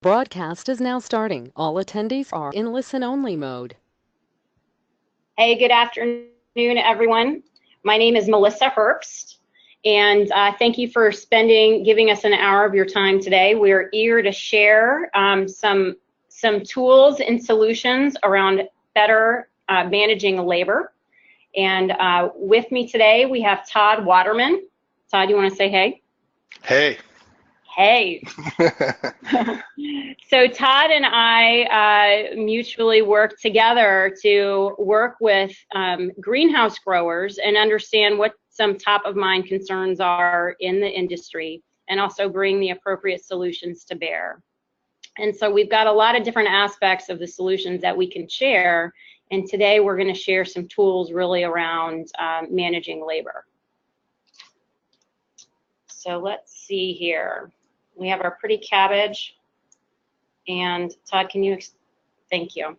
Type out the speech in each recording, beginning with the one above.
Broadcast is now starting. All attendees are in listen-only mode. Hey, good afternoon, everyone. My name is Melissa Herbst, and thank you for giving us an hour of your time today. We're eager to share some tools and solutions around better managing labor. And with me today, we have Todd Waterman. Todd, you want to say hey? Hey. Hey. So Todd and I mutually work together to work with greenhouse growers and understand what some top of mind concerns are in the industry, and also bring the appropriate solutions to bear. And so we've got a lot of different aspects of the solutions that we can share, and today we're going to share some tools really around managing labor. So let's see here. We have our pretty cabbage. And Todd, can you, thank you.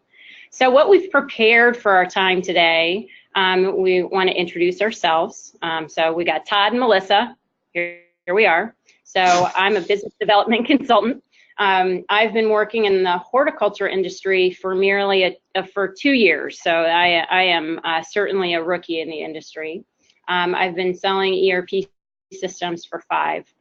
So what we've prepared for our time today, we want to introduce ourselves. So we got Todd and Melissa, here we are. So I'm a business development consultant. I've been working in the horticulture industry for for 2 years. So I am certainly a rookie in the industry. I've been selling ERP systems for 5.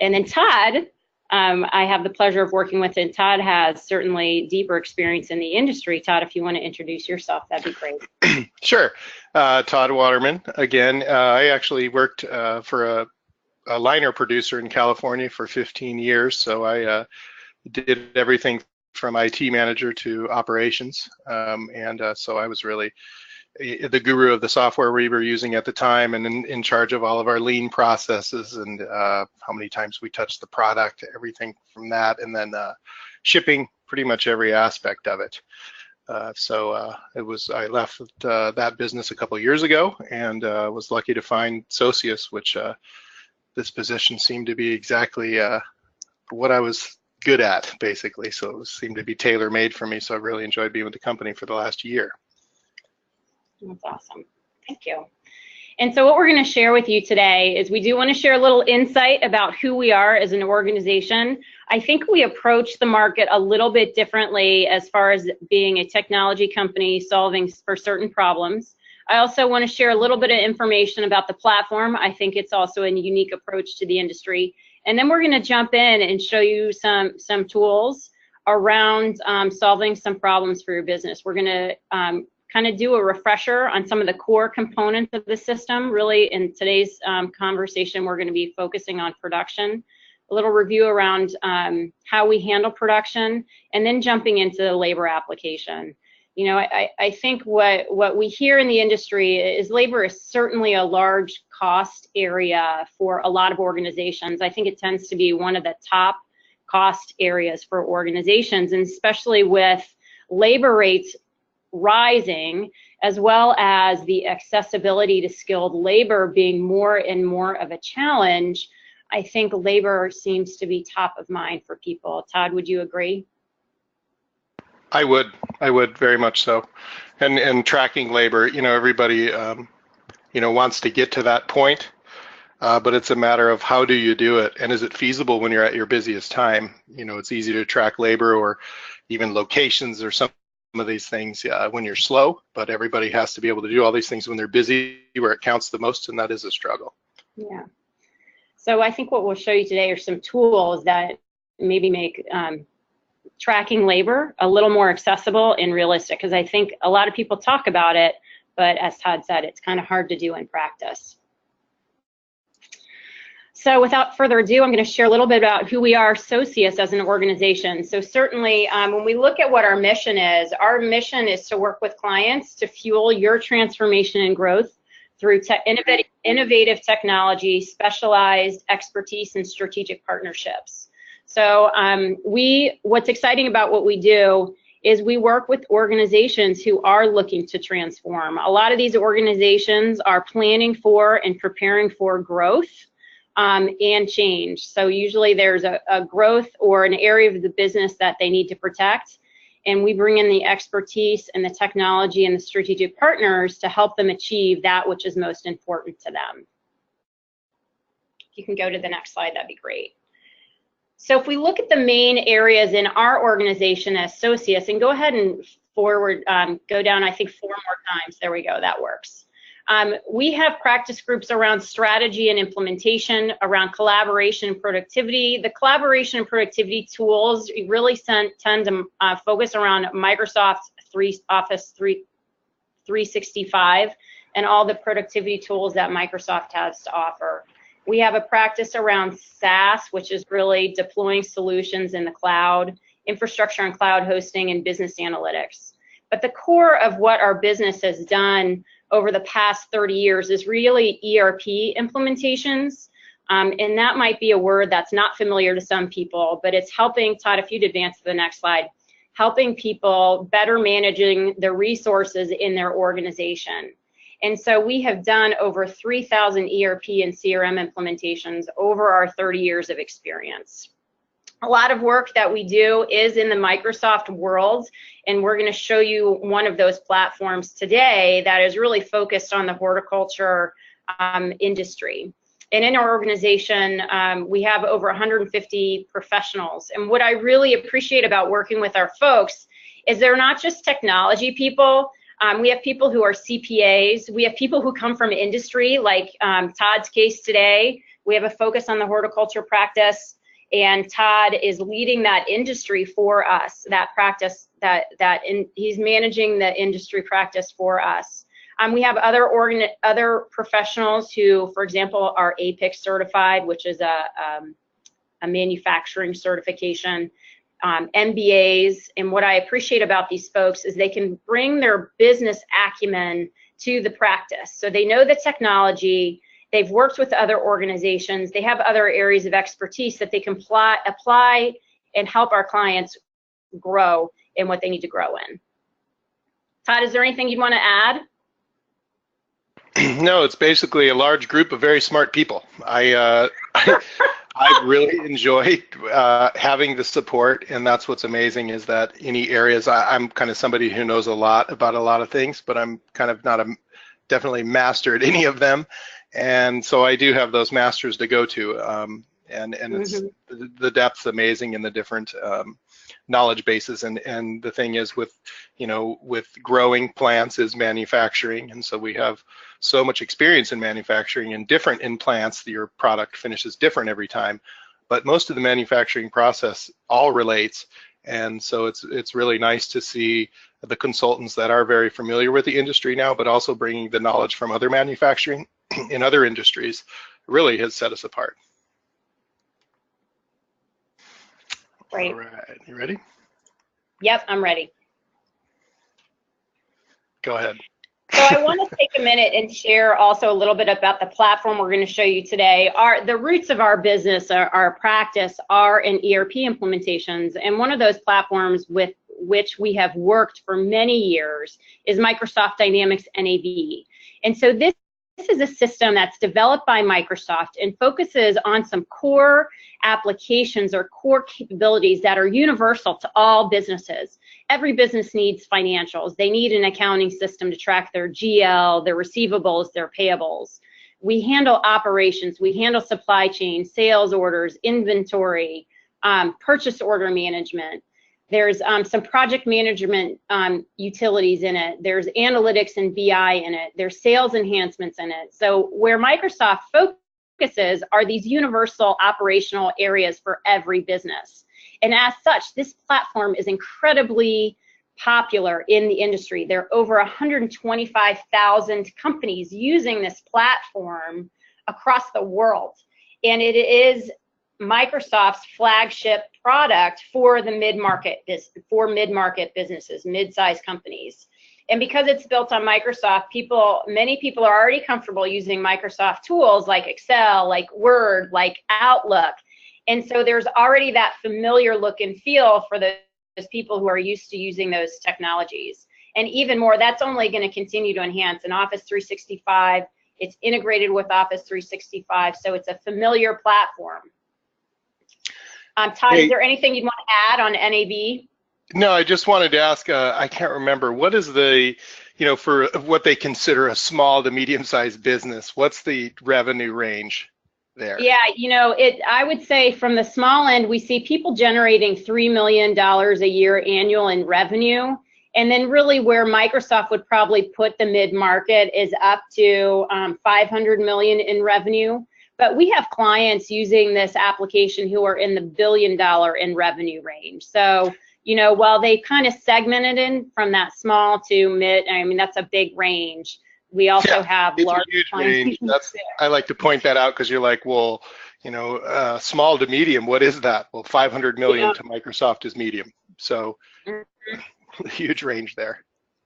And then Todd, I have the pleasure of working with, and Todd has certainly deeper experience in the industry. Todd, if you want to introduce yourself, that'd be great. Sure. Todd Waterman, again. I actually worked for a liner producer in California for 15 years, so I did everything from IT manager to operations, so I was really the guru of the software we were using at the time, and in charge of all of our lean processes and how many times we touched the product, everything from that, and then shipping pretty much every aspect of it. I left that business a couple of years ago, and was lucky to find Socius, which this position seemed to be exactly what I was good at, basically. So it seemed to be tailor-made for me, so I really enjoyed being with the company for the last year. That's awesome. Thank you. And so what we're going to share with you today is we do want to share a little insight about who we are as an organization. I think we approach the market a little bit differently as far as being a technology company solving for certain problems. I also want to share a little bit of information about the platform. I think it's also a unique approach to the industry. And then we're going to jump in and show you some tools around solving some problems for your business. We're going to kind of do a refresher on some of the core components of the system. Really, in today's conversation, we're going to be focusing on production, a little review around how we handle production, and then jumping into the labor application. You know, I think what we hear in the industry is labor is certainly a large cost area for a lot of organizations. I think it tends to be one of the top cost areas for organizations, and especially with labor rates rising, as well as the accessibility to skilled labor being more and more of a challenge. I think labor seems to be top of mind for people. Todd, would you agree? I would very much so. And tracking labor, you know, everybody wants to get to that point, but it's a matter of how do you do it, and is it feasible when you're at your busiest time? You know, it's easy to track labor or even locations or some of these things when you're slow, but everybody has to be able to do all these things when they're busy, where it counts the most, and that is a struggle. Yeah. So I think what we'll show you today are some tools that maybe make tracking labor a little more accessible and realistic, because I think a lot of people talk about it, but as Todd said, it's kind of hard to do in practice. So without further ado, I'm going to share a little bit about who we are, Socius, as an organization. So certainly when we look at what our mission is to work with clients to fuel your transformation and growth through innovative technology, specialized expertise, and strategic partnerships. So what's exciting about what we do is we work with organizations who are looking to transform. A lot of these organizations are planning for and preparing for growth and change. So usually there's a growth or an area of the business that they need to protect, and we bring in the expertise and the technology and the strategic partners to help them achieve that which is most important to them. If you can go to the next slide, that'd be great. So if we look at the main areas in our organization as associates, and go ahead and forward, go down, I think 4 more times. There we go, that works. We have practice groups around strategy and implementation, around collaboration and productivity. The collaboration and productivity tools really tend to focus around Microsoft Office 365 and all the productivity tools that Microsoft has to offer. We have a practice around SaaS, which is really deploying solutions in the cloud, infrastructure and cloud hosting, and business analytics. But the core of what our business has done over the past 30 years is really ERP implementations. And that might be a word that's not familiar to some people, but it's helping, Todd, if you'd advance to the next slide, helping people better managing the resources in their organization. And so we have done over 3,000 ERP and CRM implementations over our 30 years of experience. A lot of work that we do is in the Microsoft world, and we're going to show you one of those platforms today that is really focused on the horticulture industry. And in our organization, we have over 150 professionals. And what I really appreciate about working with our folks is they're not just technology people. We have people who are CPAs. We have people who come from industry, like Todd's case today. We have a focus on the horticulture practice, and Todd is leading that industry for us, that practice, he's managing the industry practice for us. We have other professionals who, for example, are APIC certified, which is a manufacturing certification. MBAs, and what I appreciate about these folks is they can bring their business acumen to the practice. So they know the technology, they've worked with other organizations, they have other areas of expertise that they can apply and help our clients grow in what they need to grow in. Todd, is there anything you'd want to add? No, it's basically a large group of very smart people. I really enjoyed having the support, and that's what's amazing is that any areas, I'm kind of somebody who knows a lot about a lot of things, but I'm kind of not definitely master at any of them. And so I do have those masters to go to, and it's, the depth's amazing in the different knowledge bases. And the thing is with growing plants is manufacturing, and so we have so much experience in manufacturing and different in plants. Your product finishes different every time, but most of the manufacturing process all relates. And so it's really nice to see the consultants that are very familiar with the industry now, but also bringing the knowledge from other manufacturing in other industries really has set us apart. Great. All right, you ready? Yep, I'm ready. Go ahead. So I want to take a minute and share also a little bit about the platform we're going to show you today. The roots of our business, our practice, are in ERP implementations, and one of those platforms with which we have worked for many years is Microsoft Dynamics NAV. And so this is a system that's developed by Microsoft and focuses on some core applications or core capabilities that are universal to all businesses. Every business needs financials. They need an accounting system to track their GL, their receivables, their payables. We handle operations, we handle supply chain, sales orders, inventory, purchase order management. There's some project management utilities in it. There's analytics and BI in it. There's sales enhancements in it. So where Microsoft focuses are these universal operational areas for every business. And as such, this platform is incredibly popular in the industry. There are over 125,000 companies using this platform across the world. And it is Microsoft's flagship product for the mid-market businesses, mid-sized companies. And because it's built on Microsoft, many people are already comfortable using Microsoft tools like Excel, like Word, like Outlook. And so there's already that familiar look and feel for those people who are used to using those technologies. And even more, that's only going to continue to enhance. In Office 365, it's integrated with Office 365, so it's a familiar platform. Todd, is there anything you'd want to add on NAV? No, I just wanted to ask, I can't remember, what is the, for what they consider a small to medium-sized business, what's the revenue range there? Yeah, I would say from the small end, we see people generating $3 million a year annual in revenue. And then really where Microsoft would probably put the mid-market is up to 500 million in revenue. But we have clients using this application who are in the $1 billion in revenue range. So, while they kind of segmented in from that small to mid, I mean, that's a big range. We also have it's large a huge clients. range. I like to point that out because you're like, well, small to medium, what is that? Well, 500 million to Microsoft is medium. So huge range there.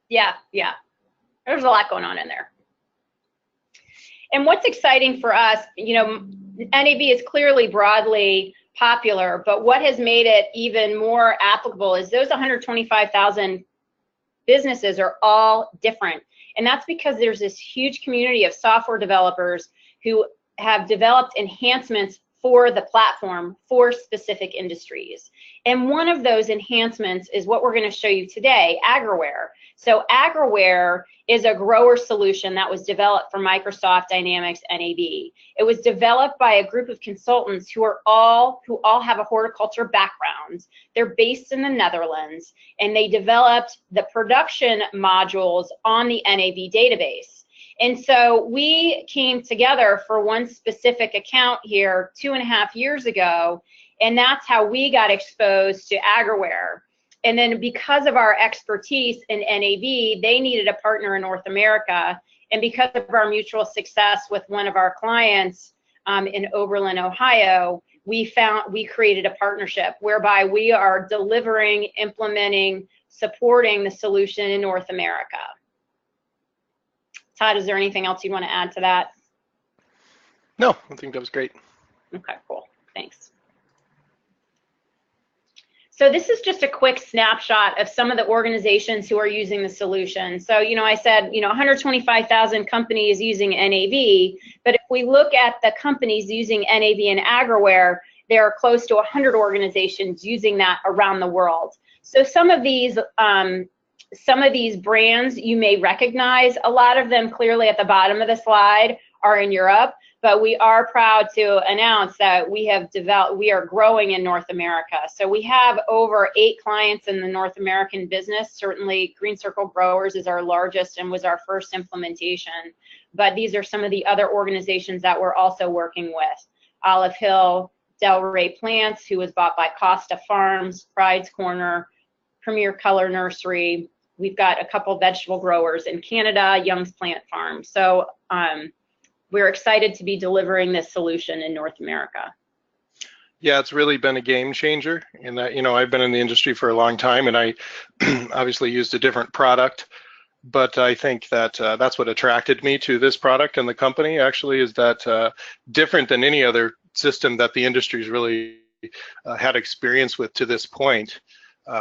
Yeah. There's a lot going on in there. And what's exciting for us, NAV is clearly broadly popular, but what has made it even more applicable is those 125,000 businesses are all different. And that's because there's this huge community of software developers who have developed enhancements for the platform for specific industries. And one of those enhancements is what we're going to show you today, AgraWhere. So AgraWhere is a grower solution that was developed for Microsoft Dynamics NAV. It was developed by a group of consultants who all have a horticulture background. They're based in the Netherlands, and they developed the production modules on the NAV database. And so we came together for one specific account here 2.5 years ago, and that's how we got exposed to AgraWhere. And then because of our expertise in NAV, they needed a partner in North America. And because of our mutual success with one of our clients in Oberlin, Ohio, we created a partnership whereby we are delivering, implementing, supporting the solution in North America. Todd, is there anything else you want to add to that? No, I think that was great. Okay, cool. Thanks. So this is just a quick snapshot of some of the organizations who are using the solution. So, I said, 125,000 companies using NAV, but if we look at the companies using NAV and AgraWhere, there are close to 100 organizations using that around the world. So some of these brands you may recognize. A lot of them clearly at the bottom of the slide are in Europe, but we are proud to announce that we are growing in North America. So we have over 8 clients in the North American business. Certainly Green Circle Growers is our largest and was our first implementation, but these are some of the other organizations that we're also working with. Olive Hill, Delray Plants, who was bought by Costa Farms, Pride's Corner, Premier Color Nursery. We've got a couple vegetable growers in Canada, Young's Plant Farm. So we're excited to be delivering this solution in North America. Yeah, it's really been a game changer in that, I've been in the industry for a long time, and I obviously used a different product, but I think that that's what attracted me to this product and the company actually, is that different than any other system that the industry's really had experience with to this point.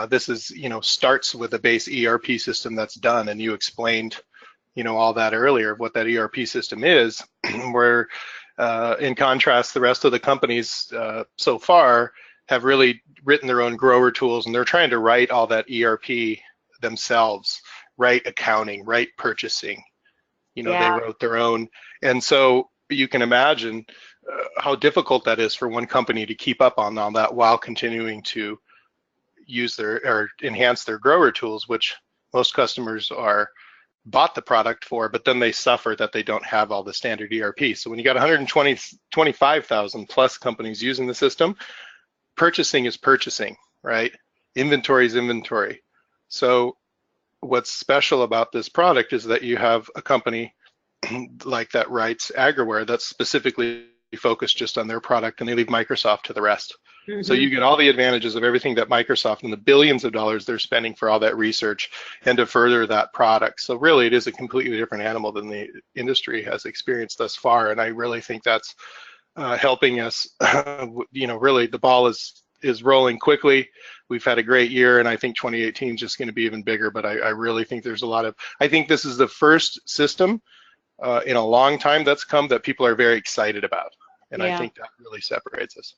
This is, starts with a base ERP system that's done, and you explained, all that earlier, what that ERP system is, where in contrast, the rest of the companies so far have really written their own grower tools, and they're trying to write all that ERP themselves, write accounting, write purchasing, They wrote their own. And so you can imagine how difficult that is for one company to keep up on all that while continuing to use or enhance their grower tools, which most customers are bought the product for, but then they suffer that they don't have all the standard ERP. So when you got 125,000 plus companies using the system, purchasing is purchasing, right? Inventory is inventory. So what's special about this product is that you have a company like that writes AgraWhere that's specifically focused just on their product, and they leave Microsoft to the rest. Mm-hmm. So you get all the advantages of everything that Microsoft and the billions of dollars they're spending for all that research and to further that product. So really it is a completely different animal than the industry has experienced thus far. And I really think that's helping us, really the ball is rolling quickly. We've had a great year, and I think 2018 is just going to be even bigger, but I really think there's I think this is the first system in a long time that's come that people are very excited about. And I think that really separates us.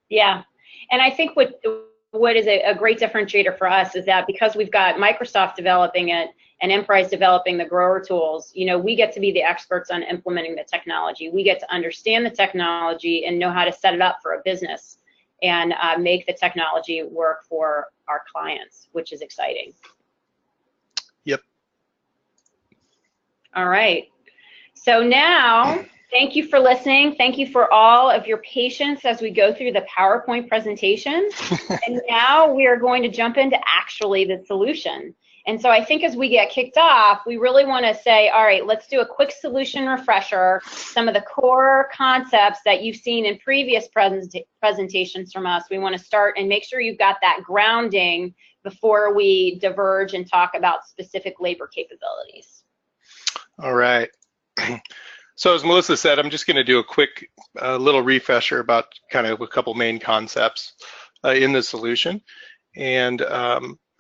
Yeah, and I think what is a great differentiator for us is that because we've got Microsoft developing it and Emprise developing the grower tools, you know, we get to be the experts on implementing the technology. We get to understand the technology and know how to set it up for a business and make the technology work for our clients, which is exciting. Yep. All right. So now, thank you for listening. Thank you for all of your patience as we go through the PowerPoint presentation. And now we are going to jump into actually the solution. And so I think as we get kicked off, we really want to say, all right, let's do a quick solution refresher, some of the core concepts that you've seen in previous presentations from us. We want to start and make sure you've got that grounding before we diverge and talk about specific labor capabilities. All right. So as Melissa said, I'm just going to do a quick little refresher about kind of a couple main concepts in the solution. And,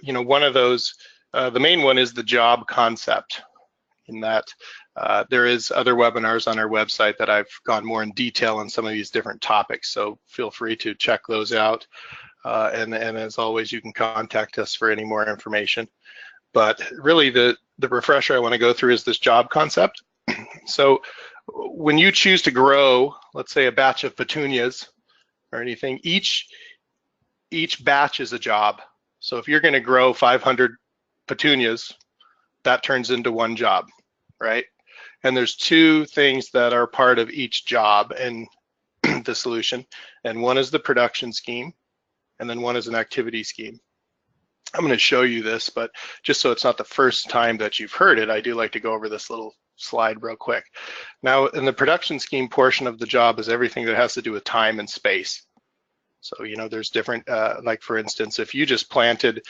you know, one of those, the main one is the job concept, in that there is other webinars on our website that I've gone more in detail on some of these different topics. So feel free to check those out. And as always, you can contact us for any more information. But really the refresher I want to go through is this job concept. So when you choose to grow, let's say a batch of petunias or anything, each batch is a job. So if you're going to grow 500 petunias, that turns into one job, right? And there's two things that are part of each job in the solution. And one is the production scheme, and then one is an activity scheme. I'm going to show you this, but just so it's not the first time that you've heard it, I do like to go over this little slide real quick. Now, in the production scheme portion of the job is everything that has to do with time and space. So, you know, there's different, like for instance, if you just planted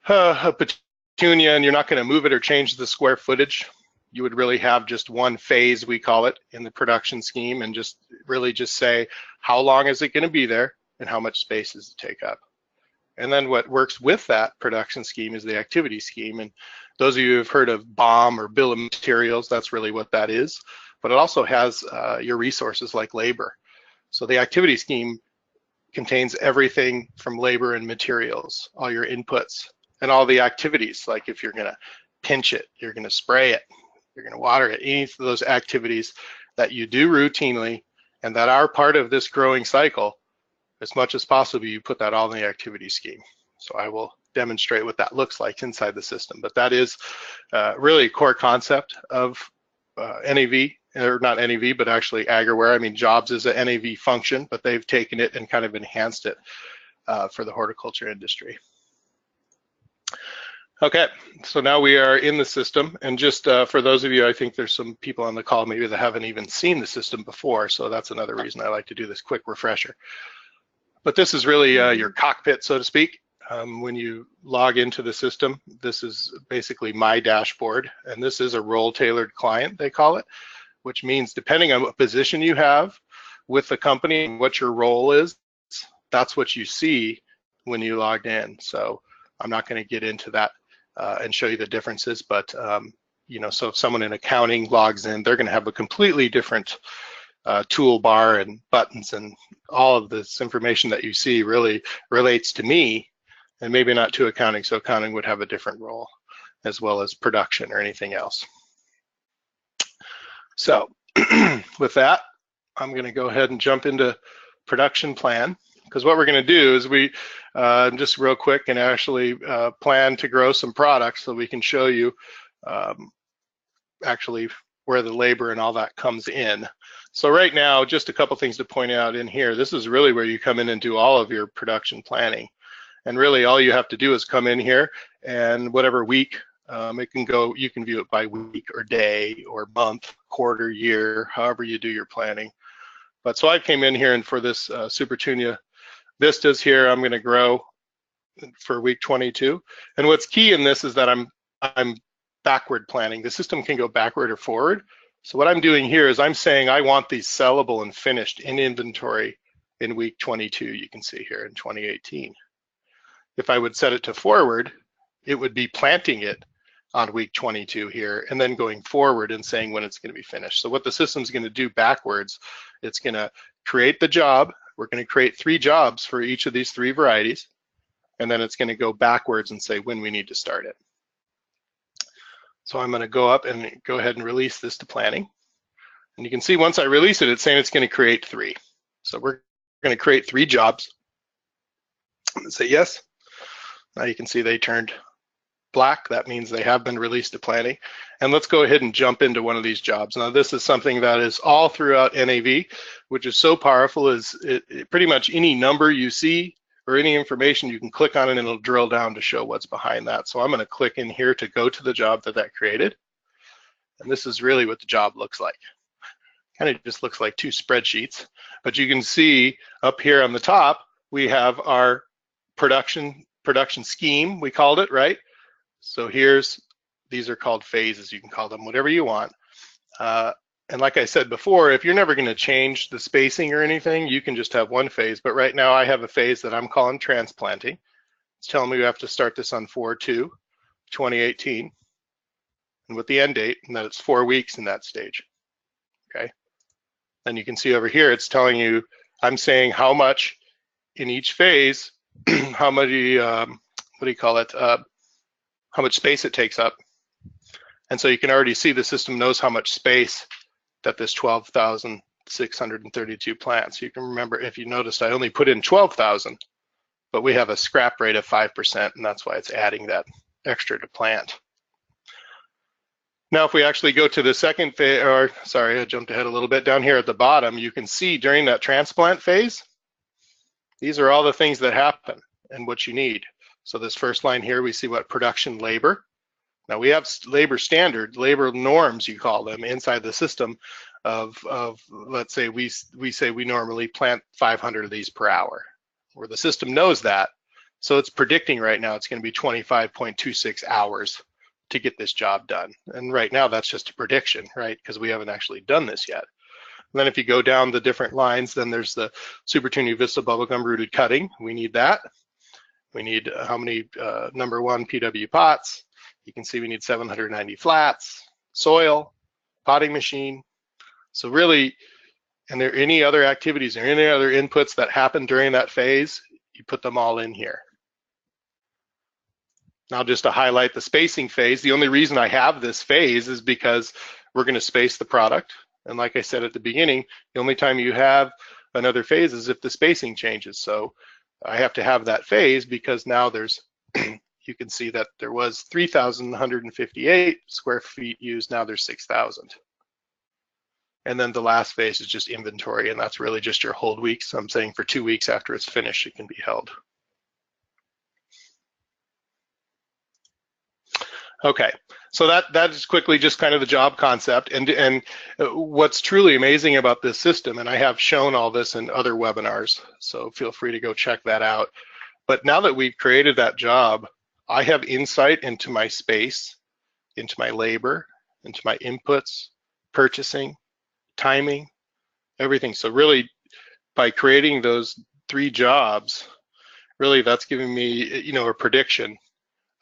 a petunia and you're not going to move it or change the square footage, you would really have just one phase, we call it, in the production scheme, and just really just say, how long is it going to be there and how much space does it take up? And then what works with that production scheme is the activity scheme. And those of you who have heard of BOM or bill of materials, that's really what that is. But it also has your resources like labor. So the activity scheme contains everything from labor and materials, all your inputs, and all the activities, like if you're going to pinch it, you're going to spray it, you're going to water it, any of those activities that you do routinely and that are part of this growing cycle. As much as possible, you put that all in the activity scheme. So I will demonstrate what that looks like inside the system. But that is really a core concept of NAV, or not NAV, but actually AgraWhere. I mean, jobs is a NAV function, but they've taken it and kind of enhanced it for the horticulture industry. Okay, so now we are in the system, and just for those of you, I think there's some people on the call maybe that haven't even seen the system before, so that's another reason I like to do this quick refresher. But this is really your cockpit, so to speak. When you log into the system, this is basically my dashboard, and this is a role-tailored client, they call it, which means depending on what position you have with the company and what your role is, that's what you see when you logged in. So I'm not going to get into that and show you the differences, but you know, so if someone in accounting logs in, they're going to have a completely different toolbar and buttons, and all of this information that you see really relates to me and maybe not to accounting. So accounting would have a different role, as well as production or anything else. So with that, I'm going to go ahead and jump into production plan, because what we're going to do is we just real quick and actually plan to grow some products so we can show you actually where the labor and all that comes in. So right now, just a couple things to point out in here. This is really where you come in and do all of your production planning. And really all you have to do is come in here, and whatever week, it can go, you can view it by week or day or month, quarter, year, however you do your planning. But so I came in here, and for this Supertunia Vistas here, I'm going to grow for week 22. And what's key in this is that I'm backward planning. The system can go backward or forward. So what I'm doing here is I'm saying I want these sellable and finished in inventory in week 22, you can see here in 2018. If I would set it to forward, it would be planting it on week 22 here, and then going forward and saying when it's going to be finished. So what the system's going to do backwards, it's going to create the job. We're going to create 3 jobs for each of these 3 varieties, and then it's going to go backwards and say when we need to start it. So I'm going to go up and go ahead and release this to planning. And you can see once I release it, it's saying it's going to create 3. So we're going to create 3 jobs. Say yes. Now you can see they turned black. That means they have been released to planning. And let's go ahead and jump into one of these jobs. Now this is something that is all throughout NAV, which is so powerful. Is it pretty much any number you see or any information you can click on it and it'll drill down to show what's behind that. So I'm going to click in here to go to the job that created. And this is really what the job looks like. Kind of just looks like 2 spreadsheets, but you can see up here on the top, we have our production scheme, we called it, right? So these are called phases. You can call them whatever you want. And like I said before, if you're never going to change the spacing or anything, you can just have one phase. But right now I have a phase that I'm calling transplanting. It's telling me we have to start this on 4/2/2018, and with the end date, and that it's 4 weeks in that stage. Okay. Then you can see over here, it's telling you, I'm saying how much in each phase, how much, what do you call it? How much space it takes up. And so you can already see the system knows how much space that this 12,632 plants. You can remember, if you noticed, I only put in 12,000, but we have a scrap rate of 5%, and that's why it's adding that extra to plant. Now, if we actually go to the second phase, or sorry, I jumped ahead a little bit, down here at the bottom, you can see during that transplant phase, these are all the things that happen and what you need. So this first line here, we see what production labor. Now we have labor standard, labor norms, you call them, inside the system of let's say we say we normally plant 500 of these per hour, where the system knows that. So it's predicting right now it's going to be 25.26 hours to get this job done. And right now that's just a prediction, right? Because we haven't actually done this yet. And then if you go down the different lines, then there's the Super Tuning Vista bubblegum rooted cutting. We need that. We need how many number 1 PW pots. You can see we need 790 flats, soil, potting machine. So really, and there any other activities or any other inputs that happen during that phase, you put them all in here. Now just to highlight the spacing phase, the only reason I have this phase is because we're going to space the product. And like I said at the beginning, the only time you have another phase is if the spacing changes. So I have to have that phase because now there's, you can see that there was 3,158 square feet used, now there's 6,000. And then the last phase is just inventory, and that's really just your hold weeks. I'm saying for 2 weeks after it's finished, it can be held. Okay, so that is quickly just kind of the job concept, and what's truly amazing about this system, and I have shown all this in other webinars, so feel free to go check that out. But now that we've created that job, I have insight into my space, into my labor, into my inputs, purchasing, timing, everything. So really, by creating those 3 jobs, really that's giving me, you know, a prediction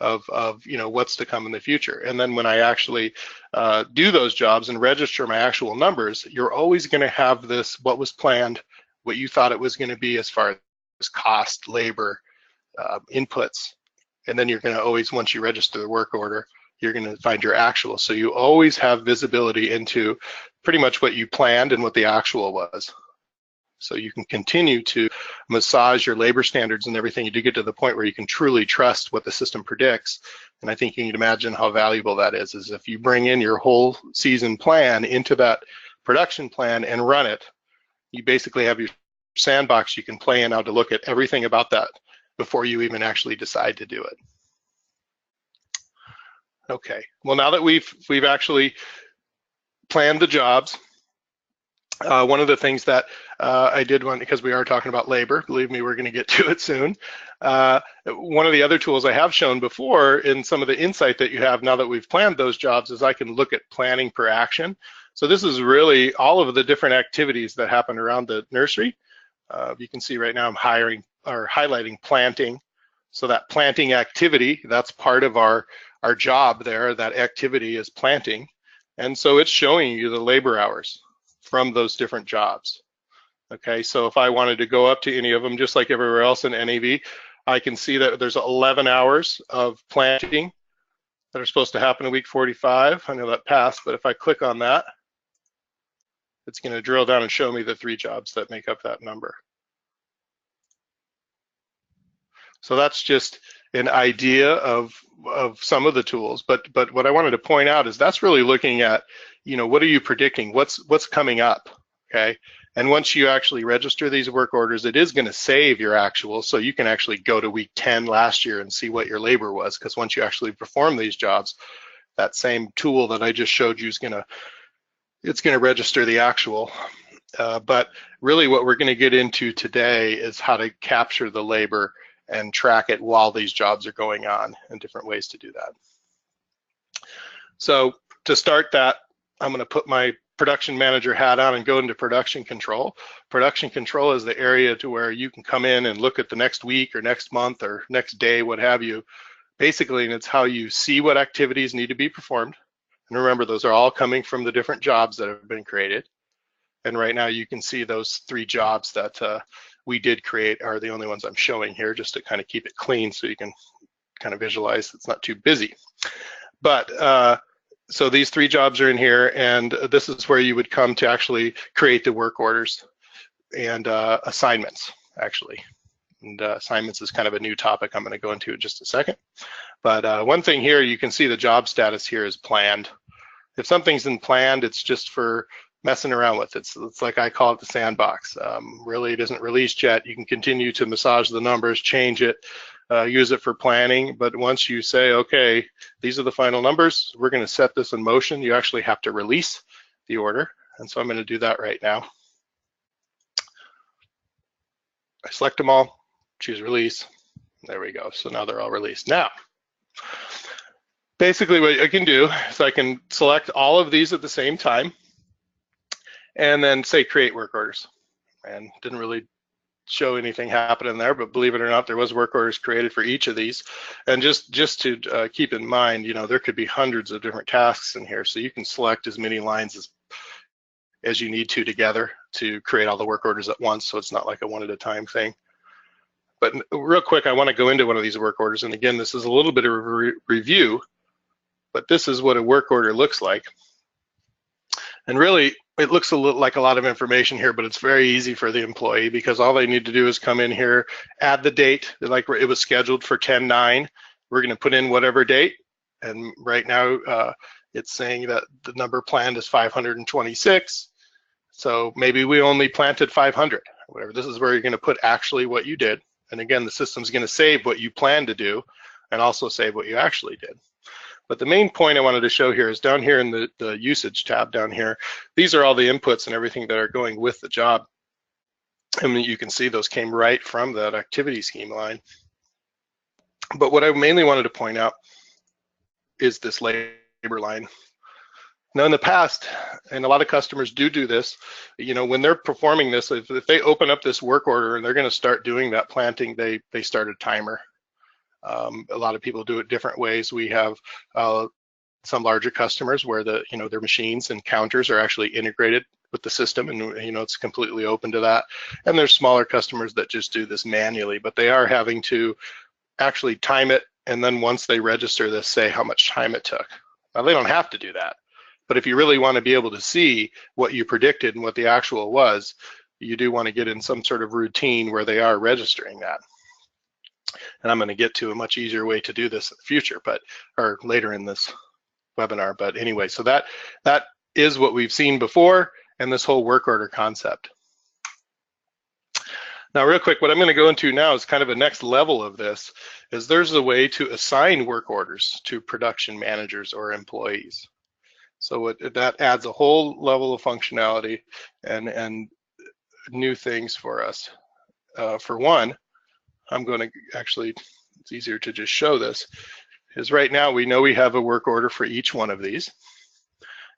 of you know what's to come in the future. And then when I actually do those jobs and register my actual numbers, you're always going to have this, what was planned, what you thought it was going to be as far as cost, labor, inputs, and then you're going to always, once you register the work order, you're going to find your actual. So you always have visibility into pretty much what you planned and what the actual was. So you can continue to massage your labor standards and everything to get to the point where you can truly trust what the system predicts. And I think you can imagine how valuable that is if you bring in your whole season plan into that production plan and run it, you basically have your sandbox you can play in now to look at everything about that before you even actually decide to do it. Okay, well, now that we've actually planned the jobs, one of the things that I did want, because we are talking about labor, believe me, we're going to get to it soon. One of the other tools I have shown before in some of the insight that you have now that we've planned those jobs is I can look at planning per action. So this is really all of the different activities that happen around the nursery. You can see right now I'm highlighting planting. So that planting activity, that's part of our job there. That activity is planting. And so it's showing you the labor hours from those different jobs. Okay, so if I wanted to go up to any of them, just like everywhere else in NAV, I can see that there's 11 hours of planting that are supposed to happen in week 45. I know that passed, but if I click on that, it's going to drill down and show me the 3 jobs that make up that number. So that's just an idea of some of the tools, but what I wanted to point out is that's really looking at, what are you predicting? What's coming up, okay? And once you actually register these work orders, it is going to save your actual, so you can actually go to week 10 last year and see what your labor was, because once you actually perform these jobs, that same tool that I just showed you is it's going to register the actual. But really what we're going to get into today is how to capture the labor and track it while these jobs are going on, and different ways to do that. So to start that, I'm going to put my production manager hat on and go into production control. Production control is the area to where you can come in and look at the next week or next month or next day, what have you. Basically, and it's how you see what activities need to be performed. And remember, those are all coming from the different jobs that have been created. And right now you can see those 3 jobs that we did create are the only ones I'm showing here, just to kind of keep it clean so you can kind of visualize it's not too busy. But so these 3 jobs are in here, and this is where you would come to actually create the work orders and assignments, actually. And assignments is kind of a new topic I'm going to go into in just a second. But one thing here, you can see the job status here is planned. If something's in planned, it's just for messing around with it. It's like I call it the sandbox. Really, it isn't released yet. You can continue to massage the numbers, change it, use it for planning. But once you say, okay, these are the final numbers, we're going to set this in motion, you actually have to release the order. And so I'm going to do that right now. I select them all, choose release. There we go. So now they're all released. Now, basically what I can do is I can select all of these at the same time, and then say create work orders. And didn't really show anything happening there, but believe it or not, there was work orders created for each of these. And just to keep in mind, there could be hundreds of different tasks in here, so you can select as many lines as you need to together to create all the work orders at once, so it's not like a one at a time thing. But real quick, I want to go into one of these work orders, and again, this is a little bit of a review, but this is what a work order looks like. And really, it looks a little like a lot of information here, but it's very easy for the employee, because all they need to do is come in here, add the date, like it was scheduled for 10/9. We're going to put in whatever date, and right now it's saying that the number planned is 526. So maybe we only planted 500, whatever. This is where you're going to put actually what you did. And again, the system's going to save what you plan to do and also save what you actually did. But the main point I wanted to show here is down here in the usage tab down here. These are all the inputs and everything that are going with the job. And you can see those came right from that activity scheme line. But what I mainly wanted to point out is this labor line. Now in the past, and a lot of customers do this, when they're performing this, if they open up this work order and they're going to start doing that planting, they start a timer. A lot of people do it different ways. We have some larger customers where their machines and counters are actually integrated with the system, and it's completely open to that. And there's smaller customers that just do this manually, but they are having to actually time it, and then once they register this, say how much time it took. Now they don't have to do that, but if you really want to be able to see what you predicted and what the actual was, you do want to get in some sort of routine where they are registering that. And I'm going to get to a much easier way to do this in the future, or later in this webinar. But anyway, so that is what we've seen before, and this whole work order concept. Now, real quick, what I'm going to go into now is kind of a next level of this, is there's a way to assign work orders to production managers or employees. So that adds a whole level of functionality and new things for us. For one, I'm going to actually, it's easier to just show this, is right now we know we have a work order for each one of these.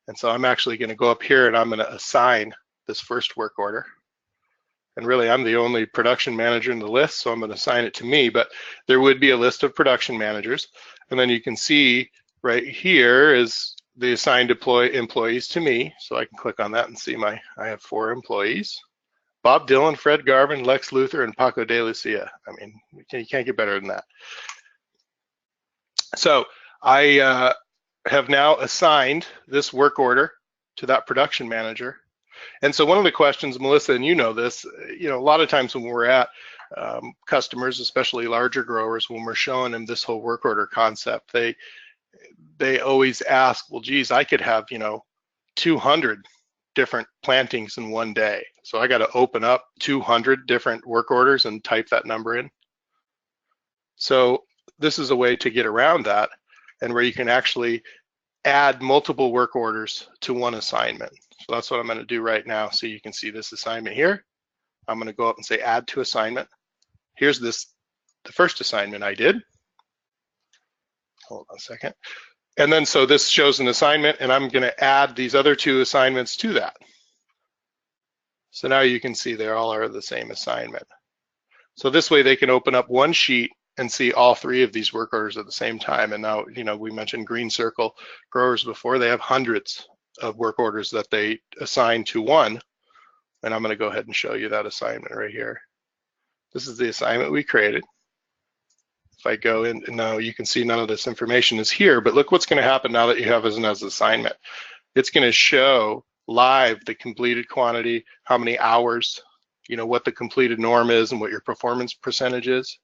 And so I'm actually going to go up here and I'm going to assign this first work order. And really, I'm the only production manager in the list, so I'm going to assign it to me, but there would be a list of production managers. And then you can see right here is the assigned employees to me. So I can click on that and see I have 4 employees. Bob Dylan, Fred Garvin, Lex Luthor, and Paco de Lucia. I mean, you can't get better than that. So I have now assigned this work order to that production manager. And so one of the questions, Melissa, and you know this, a lot of times when we're at customers, especially larger growers, when we're showing them this whole work order concept, they always ask, well, geez, I could have, 200 different plantings in one day. So I got to open up 200 different work orders and type that number in. So this is a way to get around that, and where you can actually add multiple work orders to one assignment. So that's what I'm going to do right now. So you can see this assignment here. I'm going to go up and say add to assignment. Here's the first assignment I did. Hold on a second. And then so this shows an assignment, and I'm going to add these other 2 assignments to that. So now you can see they all are the same assignment. So this way they can open up one sheet and see all 3 of these work orders at the same time. And now, we mentioned green circle growers before. They have hundreds of work orders that they assign to one. And I'm going to go ahead and show you that assignment right here. This is the assignment we created. If I go in, now you can see none of this information is here, but look what's going to happen now that you have as an assignment. It's going to show live the completed quantity, how many hours, what the completed norm is and what your performance percentage is.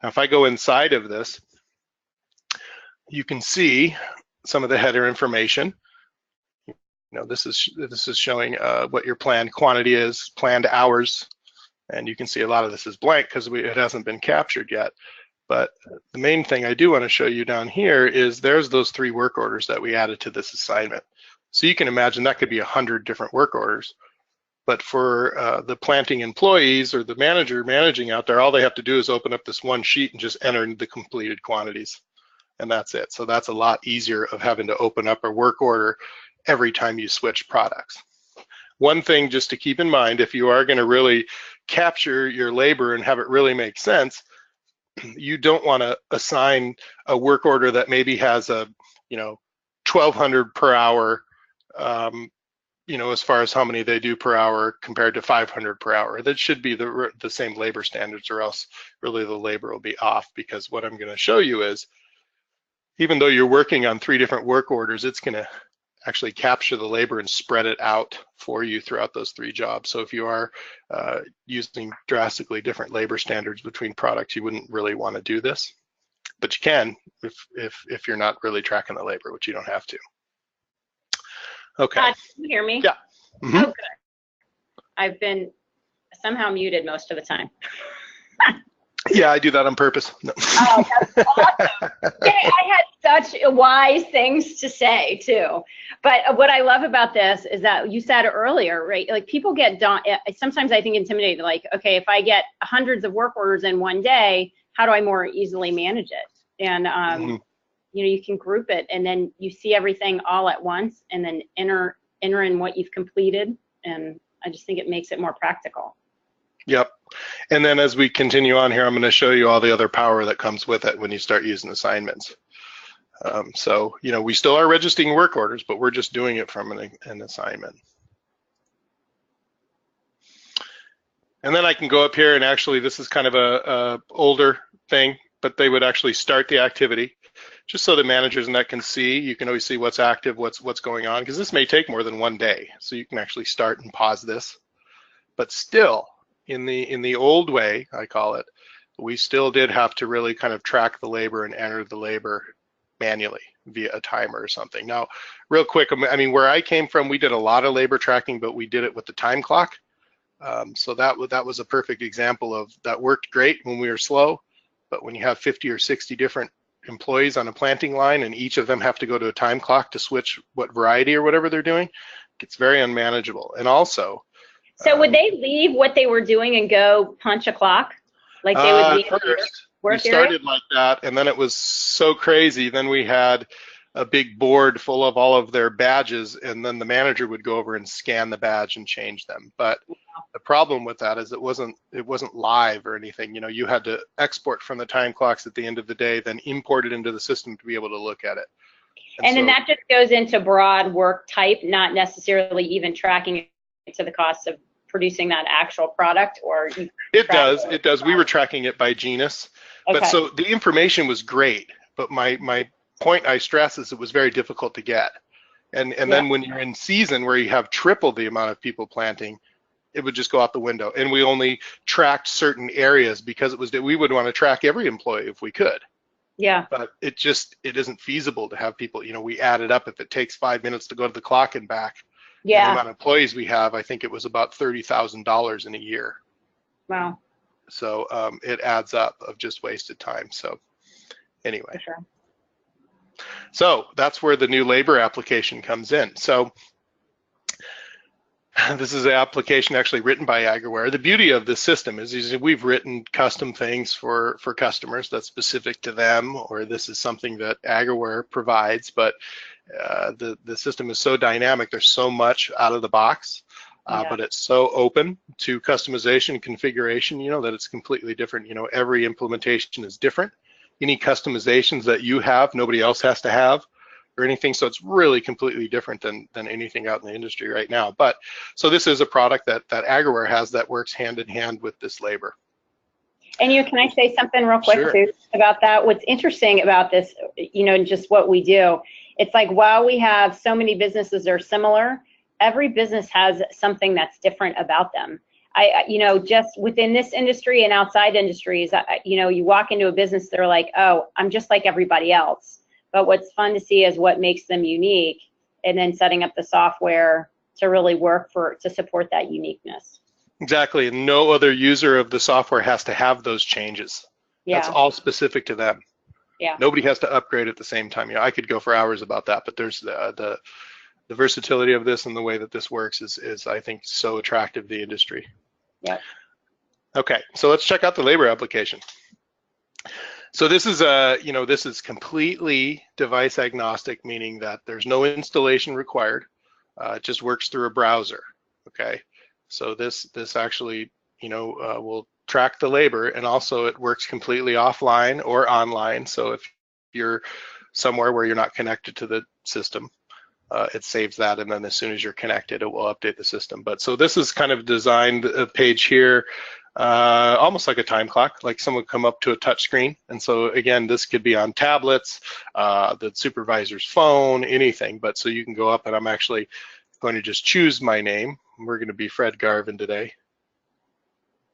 Now, if I go inside of this, you can see some of the header information. This is showing what your planned quantity is, planned hours, and you can see a lot of this is blank because it hasn't been captured yet. But the main thing I do want to show you down here is there's those 3 work orders that we added to this assignment. So you can imagine that could be 100 different work orders. But for the planting employees or the manager managing out there, all they have to do is open up this one sheet and just enter the completed quantities. And that's it. So that's a lot easier of having to open up a work order every time you switch products. One thing just to keep in mind, if you are going to really capture your labor and have it really make sense, you don't want to assign a work order that maybe has a 1,200 per hour, as far as how many they do per hour compared to 500 per hour. That should be the same labor standards, or else really the labor will be off, because what I'm going to show you is, even though you're working on 3 different work orders, it's going to actually capture the labor and spread it out for you throughout those 3 jobs. So if you are using drastically different labor standards between products, you wouldn't really want to do this, but you can if you're not really tracking the labor, which you don't have to. Okay. Can you hear me? Yeah. Mm-hmm. Oh, good. I've been somehow muted most of the time. Yeah, I do that on purpose. No. Oh, that's awesome. I had such wise things to say too. But what I love about this is that you said earlier, right? Like, people get sometimes I think intimidated, like, okay, if I get hundreds of work orders in one day, how do I more easily manage it? And you can group it, and then you see everything all at once, and then enter in what you've completed. And I just think it makes it more practical. Yep. And then as we continue on here, I'm going to show you all the other power that comes with it when you start using assignments. So, we still are registering work orders, but we're just doing it from an assignment. And then I can go up here, and actually this is kind of a older thing, but they would actually start the activity just so the managers and that can see. You can always see what's active, what's going on, because this may take more than one day. So you can actually start and pause this. But still, in the old way, I call it, we still did have to really kind of track the labor and enter the labor manually via a timer or something. Now, real quick, I mean, where I came from, we did a lot of labor tracking, but we did it with the time clock. So that was a perfect example of that worked great when we were slow, but when you have 50 or 60 different employees on a planting line and each of them have to go to a time clock to switch what variety or whatever they're doing, it's very unmanageable. And also, so would they leave what they were doing and go punch a clock? Like they would leave first, work we started like that, and then it was so crazy. Then we had a big board full of all of their badges, and then the manager would go over and scan the badge and change them. But the problem with that is it wasn't live or anything. You had to export from the time clocks at the end of the day, then import it into the system to be able to look at it. And then that just goes into broad work type, not necessarily even tracking it to the cost of producing that actual product, or it does. We were tracking it by genus, but so the information was great, but my point I stress is it was very difficult to get. And Yeah. then when you're in season where you have triple the amount of people planting, it would just go out the window. And we only tracked certain areas because we would want to track every employee if we could. Yeah. But it isn't feasible to have people, we added up, if it takes 5 minutes to go to the clock and back, and the Yeah. amount of employees we have, I think it was about $30,000 in a year. Wow. So it adds up of just wasted time. So anyway. For sure. So that's where the new labor application comes in. So this is an application actually written by AgraWhere. The beauty of this system is we've written custom things for customers that's specific to them, or this is something that AgraWhere provides, but the system is so dynamic. There's so much out of the box, but it's so open to customization and configuration, that it's completely different. Every implementation is different. Any customizations that you have, nobody else has to have, or anything. So it's really completely different than anything out in the industry right now. But so this is a product that AgraWhere has that works hand in hand with this labor. And can I say something real quick Sure. too about that? What's interesting about this, just what we do, it's like while we have so many businesses that are similar, every business has something that's different about them. Just within this industry and outside industries, you walk into a business, they're like, oh, I'm just like everybody else. But what's fun to see is what makes them unique, and then setting up the software to really work to support that uniqueness. Exactly, and no other user of the software has to have those changes. Yeah. That's all specific to them. Yeah. Nobody has to upgrade at the same time. I could go for hours about that, but there's the versatility of this and the way that this works is I think so attractive to the industry. Yeah. Okay, so let's check out the labor application. So this is this is completely device agnostic, meaning that there's no installation required. It just works through a browser. Okay, so this actually will track the labor, and also it works completely offline or online. So if you're somewhere where you're not connected to the system, it saves that, and then as soon as you're connected, it will update the system. But so this is kind of designed a page here, almost like a time clock, like someone come up to a touch screen. And so again, this could be on tablets, the supervisor's phone, anything. But so you can go up, and I'm actually going to just choose my name. We're going to be Fred Garvin today.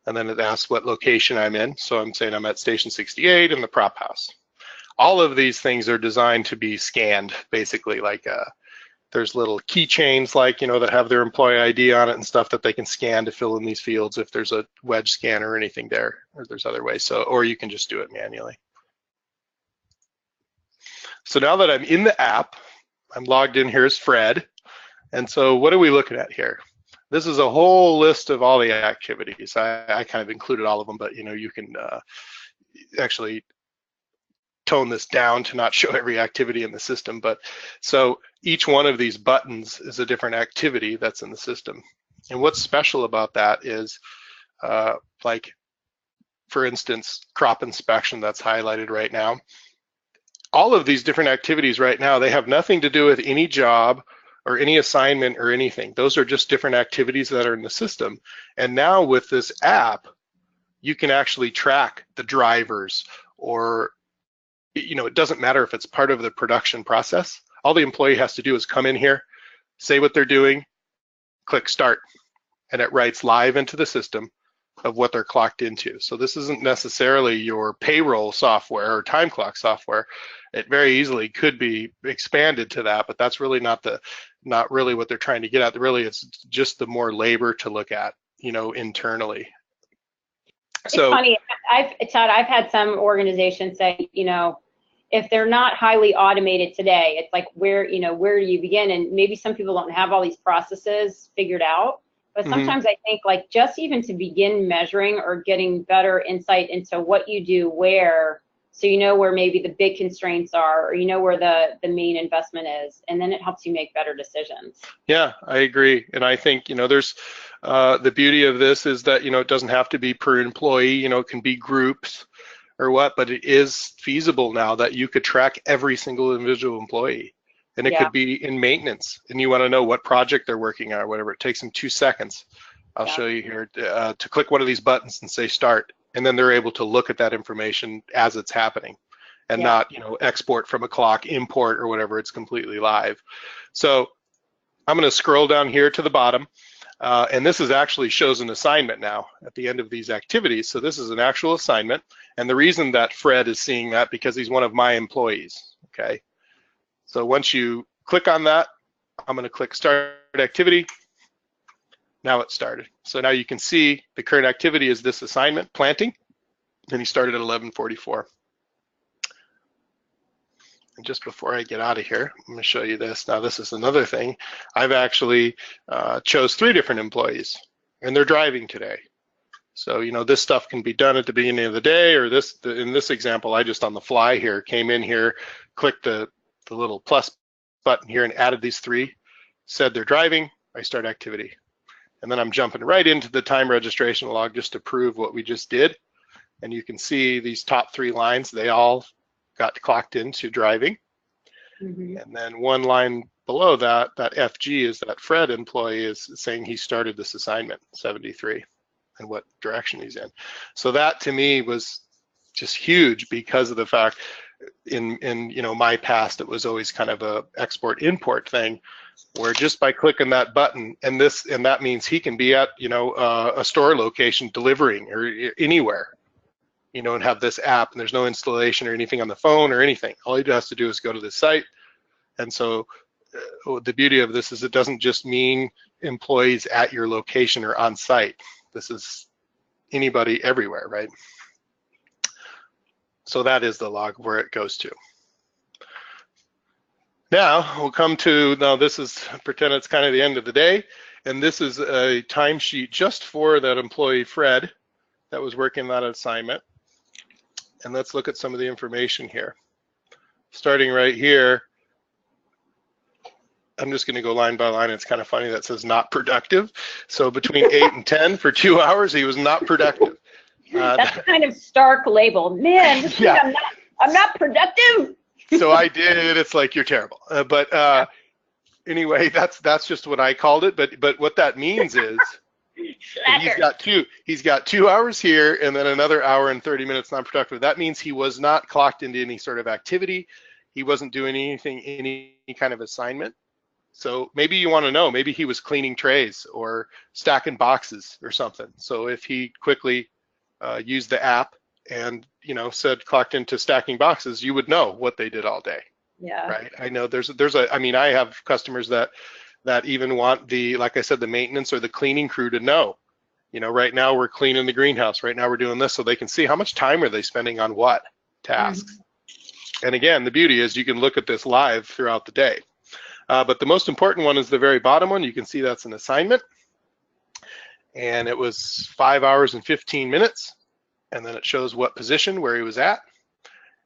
And then it asks what location I'm in. So I'm saying I'm at Station 68 in the prop house. All of these things are designed to be scanned, basically, like there's little keychains, like, that have their employee ID on it and stuff that they can scan to fill in these fields if there's a wedge scanner or anything there, or there's other ways. So, or you can just do it manually. So now that I'm in the app, I'm logged in here as Fred. And so what are we looking at here? This is a whole list of all the activities. I kind of included all of them, but you can actually tone this down to not show every activity in the system. But so each one of these buttons is a different activity that's in the system. And what's special about that is, like, for instance, crop inspection that's highlighted right now. All of these different activities right now, they have nothing to do with any job or any assignment or anything. Those are just different activities that are in the system. And now with this app, you can actually track the drivers, or it doesn't matter if it's part of the production process. All the employee has to do is come in here, say what they're doing, click start, and it writes live into the system of what they're clocked into. So this isn't necessarily your payroll software or time clock software. It very easily could be expanded to that, but that's really not really what they're trying to get at. Really, it's just the more labor to look at, internally. It's funny. Todd, I've had some organizations say, if they're not highly automated today, it's like where do you begin? And maybe some people don't have all these processes figured out. But sometimes I think, like, just even to begin measuring or getting better insight into what you do where, so where maybe the big constraints are, or where the main investment is, and then it helps you make better decisions. Yeah, I agree. And I think, there's the beauty of this is that, it doesn't have to be per employee, it can be groups or what, but it is feasible now that you could track every single individual employee. And it could be in maintenance, and you want to know what project they're working on or whatever. It takes them 2 seconds. I'll show you here to click one of these buttons and say start, and then they're able to look at that information as it's happening. and not, you know, export from a clock, import or whatever. It's completely live. So I'm going to scroll down here to the bottom, and this is actually shows an assignment now at the end of these activities. So this is an actual assignment, and the reason that Fred is seeing that because he's one of my employees. Okay, so once you click on that, I'm going to click Start Activity. Now it started. So now you can see the current activity is this assignment, planting, and he started at 11:44. And just before I get out of here, I'm going to show you this. Now this is another thing. I've actually chose 3 different employees, and they're driving today. So, you know, this stuff can be done at the beginning of the day, or this, in this example, I just on the fly here, came in here, clicked the little plus button here and added these 3, said they're driving, I start activity. And then I'm jumping right into the time registration log just to prove what we just did. And you can see these top 3 lines, they all got clocked into driving. And then one line below that, that FG is that Fred employee is saying he started this assignment, 73, and what direction he's in. So that to me was just huge because of the fact in you know, my past, it was always kind of a export import thing where just by clicking that button and that means he can be at, you know, a store location delivering or anywhere, you know, and have this app, and there's no installation or anything on the phone or anything. All he has to do is go to the site. And so the beauty of this is it doesn't just mean employees at your location or on site. This is anybody everywhere, right? So that is the log where it goes to. Now we'll come to, now this is, pretend it's kind of the end of the day, and this is a timesheet just for that employee Fred that was working that assignment. And let's look at some of the information here. Starting right here, I'm just going to go line by line. It's kind of funny that says not productive. So between 8 and 10 for 2 hours, he was not productive. That's kind of stark label. Man, yeah. I'm not productive. So I did. It's like you're terrible. Anyway, that's just what I called it. But what that means is he's got 2 hours here and then another hour and 30 minutes non-productive. That means he was not clocked into any sort of activity. He wasn't doing anything, any kind of assignment. So maybe you want to know, maybe he was cleaning trays or stacking boxes or something. So if he quickly used the app and, you know, said clocked into stacking boxes, you would know what they did all day. Yeah. Right. I know I mean, I have customers that even want the, like I said, the maintenance or the cleaning crew to know, you know, right now we're cleaning the greenhouse, right now we're doing this, so they can see how much time are they spending on what tasks. And again, the beauty is you can look at this live throughout the day. But the most important one is the very bottom one. You can see that's an assignment. And it was 5 hours and 15 minutes. And then it shows what position, where he was at.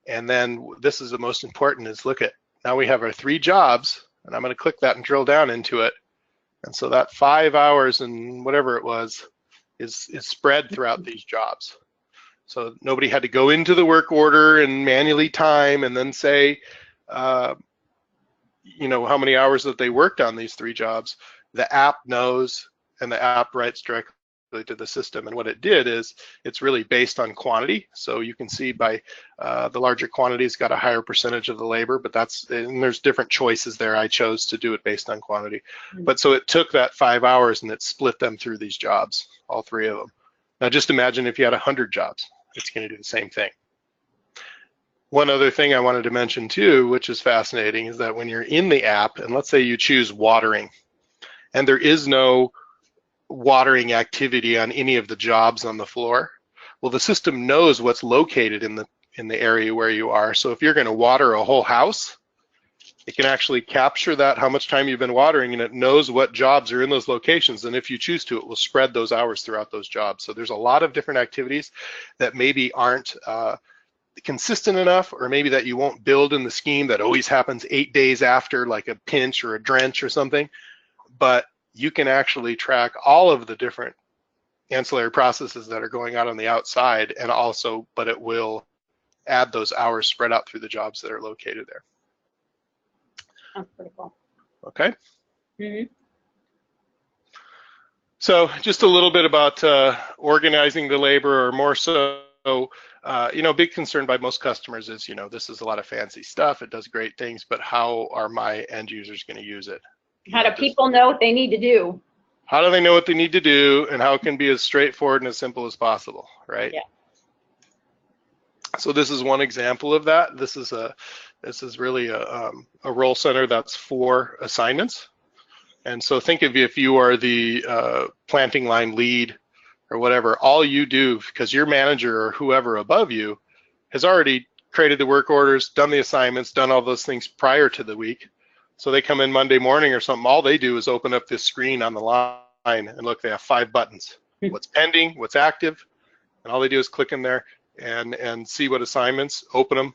And then this is the most important is look at, now we have our 3 jobs. And I'm going to click that and drill down into it. And so that 5 hours and whatever it was is spread throughout these jobs. So nobody had to go into the work order and manually time and then say, you know, how many hours that they worked on these 3 jobs. The app knows, and the app writes directly to the system. And what it did is it's really based on quantity. So you can see by the larger quantities got a higher percentage of the labor, but and there's different choices there. I chose to do it based on quantity. But so it took that 5 hours and it split them through these jobs, all 3 of them. Now just imagine if you had 100 jobs, it's going to do the same thing. One other thing I wanted to mention too, which is fascinating, is that when you're in the app, and let's say you choose watering, and there is no watering activity on any of the jobs on the floor, well, the system knows what's located in the area where you are. So if you're going to water a whole house, it can actually capture that, how much time you've been watering, and it knows what jobs are in those locations. And if you choose to, it will spread those hours throughout those jobs. So there's a lot of different activities that maybe aren't consistent enough, or maybe that you won't build in the scheme that always happens 8 days after, like a pinch or a drench or something. But you can actually track all of the different ancillary processes that are going on the outside, and also, but it will add those hours spread out through the jobs that are located there. That's pretty cool. Okay. So just a little bit about organizing the labor, or more so big concern by most customers is, this is a lot of fancy stuff. It does great things, but how are my end users going to use it? How do people know what they need to do? How do they know what they need to do, and how it can be as straightforward and as simple as possible, right? Yeah. So this is one example of that. This is really a role center that's for assignments. And so think of if you are the planting line lead or whatever, all you do, because your manager or whoever above you has already created the work orders, done the assignments, done all those things prior to the week. So they come in Monday morning or something, all they do is open up this screen on the line and look, they have 5 buttons. What's pending, what's active, and all they do is click in there and see what assignments, open them,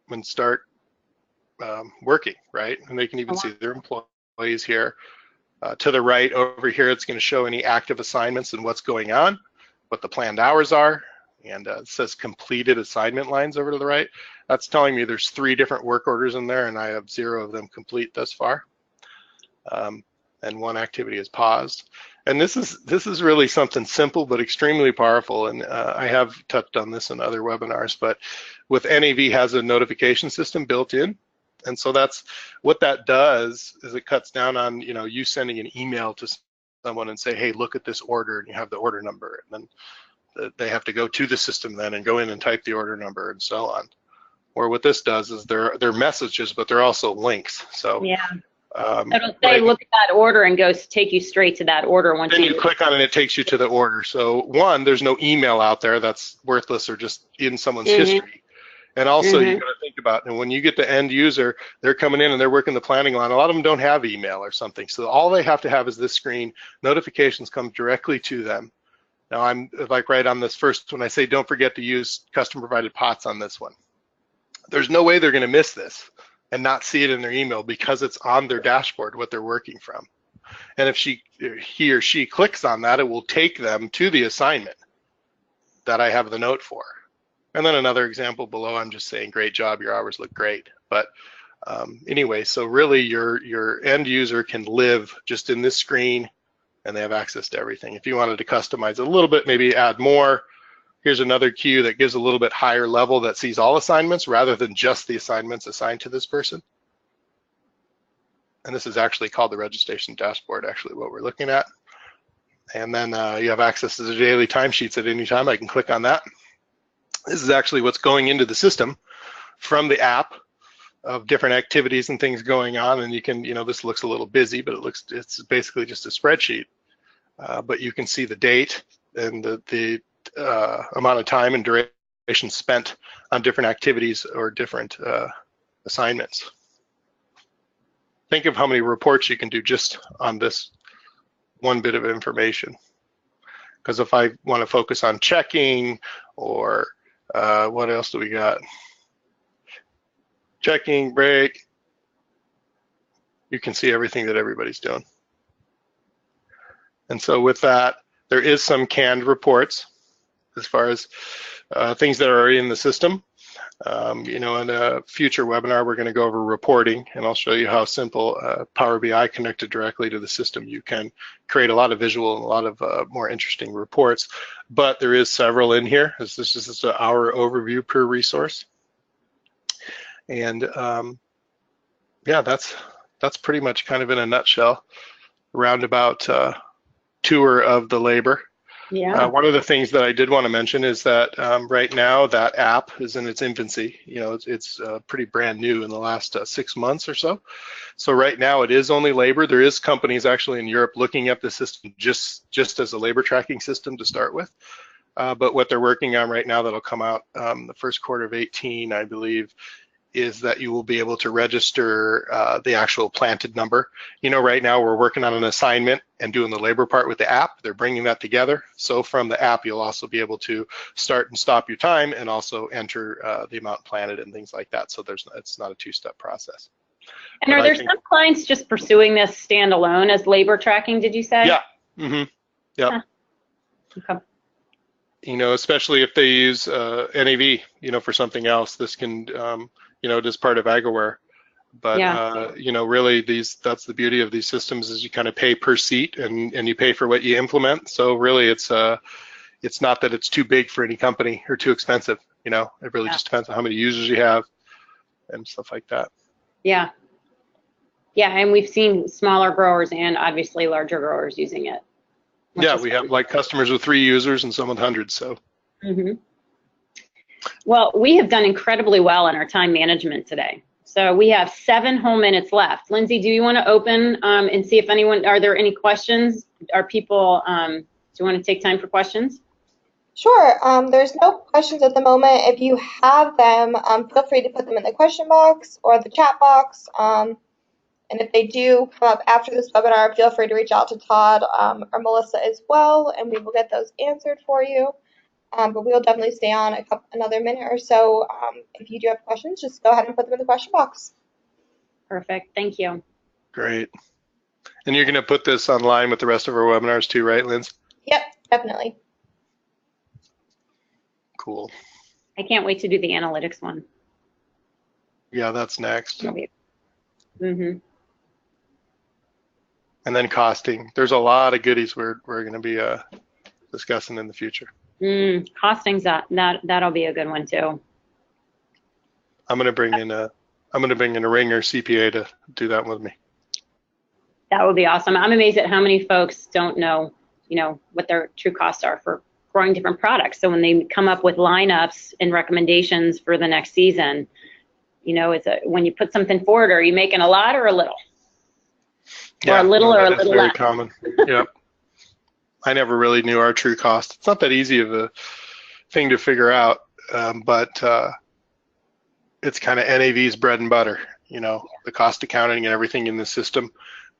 and start working, right? And they can even see their employees here. To the right over here, it's going to show any active assignments and what's going on, what the planned hours are, and it says completed assignment lines over to the right. That's telling me there's 3 different work orders in there, and I have 0 of them complete thus far. And 1 activity is paused. And this is really something simple but extremely powerful. And I have touched on this in other webinars, but with NAV has a notification system built in. And so that's what that does is it cuts down on you sending an email to someone and say, hey, look at this order, and you have the order number, and then they have to go to the system then and go in and type the order number and so on. Or what this does is they're messages, but they're also links. So yeah, it'll say look at that order and take you straight to that order once then you click on it, it takes you to the order. So one, there's no email out there that's worthless or just in someone's history. And also you got to think about, and when you get the end user, they're coming in and they're working the planning line. A lot of them don't have email or something. So all they have to have is this screen. Notifications come directly to them. Now I'm like right on this first one, I say don't forget to use custom provided pots on this one. There's no way they're going to miss this and not see it in their email because it's on their dashboard what they're working from. And if he or she clicks on that, it will take them to the assignment that I have the note for. And then another example below, I'm just saying, great job, your hours look great. But anyway, so really your end user can live just in this screen and they have access to everything. If you wanted to customize it a little bit, maybe add more, here's another queue that gives a little bit higher level that sees all assignments rather than just the assignments assigned to this person. And this is actually called the registration dashboard, actually what we're looking at. And then you have access to the daily timesheets at any time. I can click on that. This is actually what's going into the system from the app of different activities and things going on. And you can, this looks a little busy, but it's basically just a spreadsheet. But you can see the date and the amount of time and duration spent on different activities or different assignments. Think of how many reports you can do just on this one bit of information. Because if I want to focus on checking or what else do we got? Checking, break. You can see everything that everybody's doing. And so with that, there is some canned reports as far as things that are already in the system. In a future webinar, we're going to go over reporting, and I'll show you how simple Power BI connected directly to the system. You can create a lot of visual and a lot of more interesting reports, but there is several in here, as this is just our overview per resource. And yeah, that's pretty much kind of in a nutshell, roundabout tour of the labor. Yeah. One of the things that I did want to mention is that right now that app is in its infancy. It's pretty brand new in the last 6 months or so. So right now it is only labor. There is companies actually in Europe looking at the system just as a labor tracking system to start with. But what they're working on right now that'll come out the first quarter of 18, I believe, is that you will be able to register the actual planted number. Right now we're working on an assignment and doing the labor part with the app. They're bringing that together. So from the app, you'll also be able to start and stop your time and also enter the amount planted and things like that. So it's not a 2-step process. And are there some clients just pursuing this standalone as labor tracking, did you say? Yeah. Mm-hmm. Yeah. Huh. Okay. Especially if they use NAV, for something else, this can, it is part of AgraWhere. But, yeah. Really that's the beauty of these systems is you kind of pay per seat and you pay for what you implement. So really it's, it's not that it's too big for any company or too expensive. You know, it really just depends on how many users you have and stuff like that. Yeah. Yeah, and we've seen smaller growers and obviously larger growers using it. Yeah, we have like customers with 3 users and some with hundreds. So. Mm-hmm. Well, we have done incredibly well in our time management today. So we have 7 whole minutes left. Lindsay, do you want to open and see if anyone, are there any questions? Are people, do you want to take time for questions? Sure. There's no questions at the moment. If you have them, feel free to put them in the question box or the chat box. And if they do come up after this webinar, feel free to reach out to Todd or Melissa as well, and we will get those answered for you. But we'll definitely stay on another minute or so. If you do have questions, just go ahead and put them in the question box. Perfect. Thank you. Great. And you're going to put this online with the rest of our webinars too, right, Linz? Yep, definitely. Cool. I can't wait to do the analytics one. Yeah, that's next. Mm-hmm. And then costing. There's a lot of goodies we're going to be discussing in the future. Costings, that'll be a good one too. I'm going to bring in a ringer CPA to do that with me. That would be awesome. I'm amazed at how many folks don't know, what their true costs are for growing different products. So when they come up with lineups and recommendations for the next season, when you put something forward, are you making a lot or a little? Yeah, or a little or a little very less? common. Yep. I never really knew our true cost. It's not that easy of a thing to figure out, but it's kind of NAV's bread and butter, the cost accounting and everything in the system.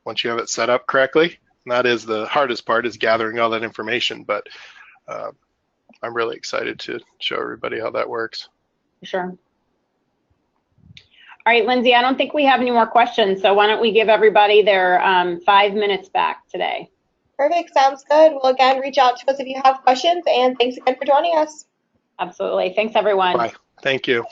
Once you have it set up correctly, and that is the hardest part, is gathering all that information. But I'm really excited to show everybody how that works. Sure. All right, Lindsay, I don't think we have any more questions, so why don't we give everybody their 5 minutes back today? Perfect. Sounds good. Well, again, reach out to us if you have questions, and thanks again for joining us. Absolutely. Thanks, everyone. Bye. Thank you.